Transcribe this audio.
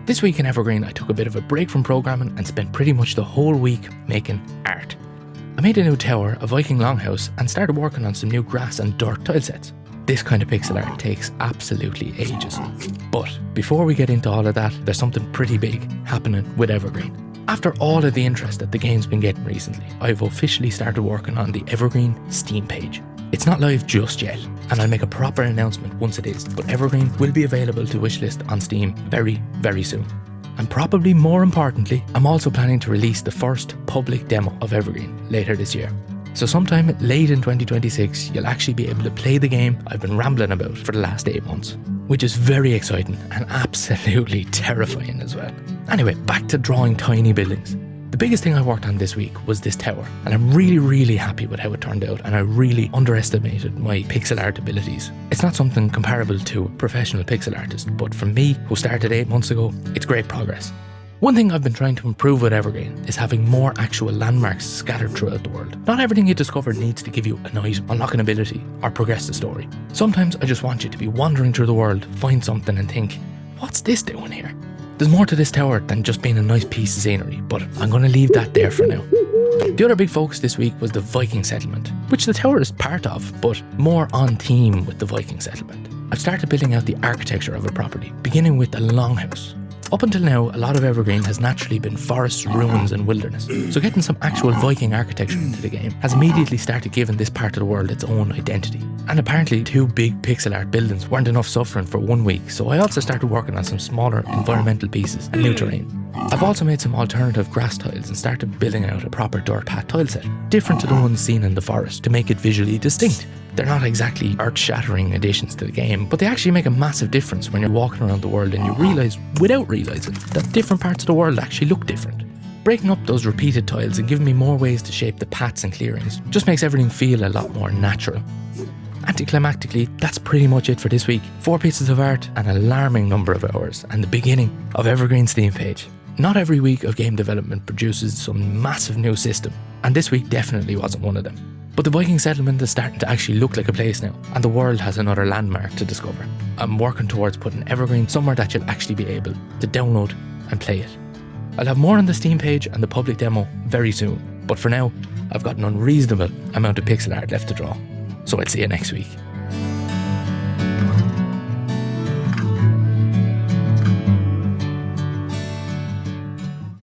This week in Evergreen, I took a bit of a break from programming and spent pretty much the whole week making art. I made a new tower, a Viking longhouse, and started working on some new grass and dirt tilesets. This kind of pixel art takes absolutely ages. But before we get into all of that, there's something pretty big happening with Evergreen. After all of the interest that the game's been getting recently, I've officially started working on the Evergreen Steam page. It's not live just yet, and I'll make a proper announcement once it is, but Evergreen will be available to wishlist on Steam very, very soon. And probably more importantly, I'm also planning to release the first public demo of Evergreen later this year. So sometime late in 2026, you'll actually be able to play the game I've been rambling about for the last 8 months, which is very exciting and absolutely terrifying as well. Anyway, back to drawing tiny buildings. The biggest thing I worked on this week was this tower, and I'm really happy with how it turned out, and I really underestimated my pixel art abilities. It's not something comparable to a professional pixel artist, but for me, who started 8 months ago, it's great progress. One thing I've been trying to improve with Evergreen is having more actual landmarks scattered throughout the world. Not everything you discover needs to give you a nice unlock an ability or progress the story. Sometimes I just want you to be wandering through the world, find something and think, what's this doing here? There's more to this tower than just being a nice piece of scenery, but I'm going to leave that there for now. The other big focus this week was the Viking settlement, which the tower is part of, but more on theme with the Viking settlement. I've started building out the architecture of a property, beginning with the longhouse. Up until now, a lot of Evergreen has naturally been forests, ruins and wilderness, so getting some actual Viking architecture into the game has immediately started giving this part of the world its own identity. And apparently 2 big pixel art buildings weren't enough suffering for 1 week, so I also started working on some smaller environmental pieces and new terrain. I've also made some alternative grass tiles and started building out a proper dirt path tileset, different to the ones seen in the forest, to make it visually distinct. They're not exactly earth-shattering additions to the game, but they actually make a massive difference when you're walking around the world and you realise, without realising, that different parts of the world actually look different. Breaking up those repeated tiles and giving me more ways to shape the paths and clearings just makes everything feel a lot more natural. Anticlimactically, that's pretty much it for this week. 4 pieces of art, an alarming number of hours, and the beginning of Evergreen Steam page. Not every week of game development produces some massive new system, and this week definitely wasn't one of them. But the Viking settlement is starting to actually look like a place now, and the world has another landmark to discover. I'm working towards putting Evergreen somewhere that you'll actually be able to download and play it. I'll have more on the Steam page and the public demo very soon, but for now, I've got an unreasonable amount of pixel art left to draw. So I'll see you next week.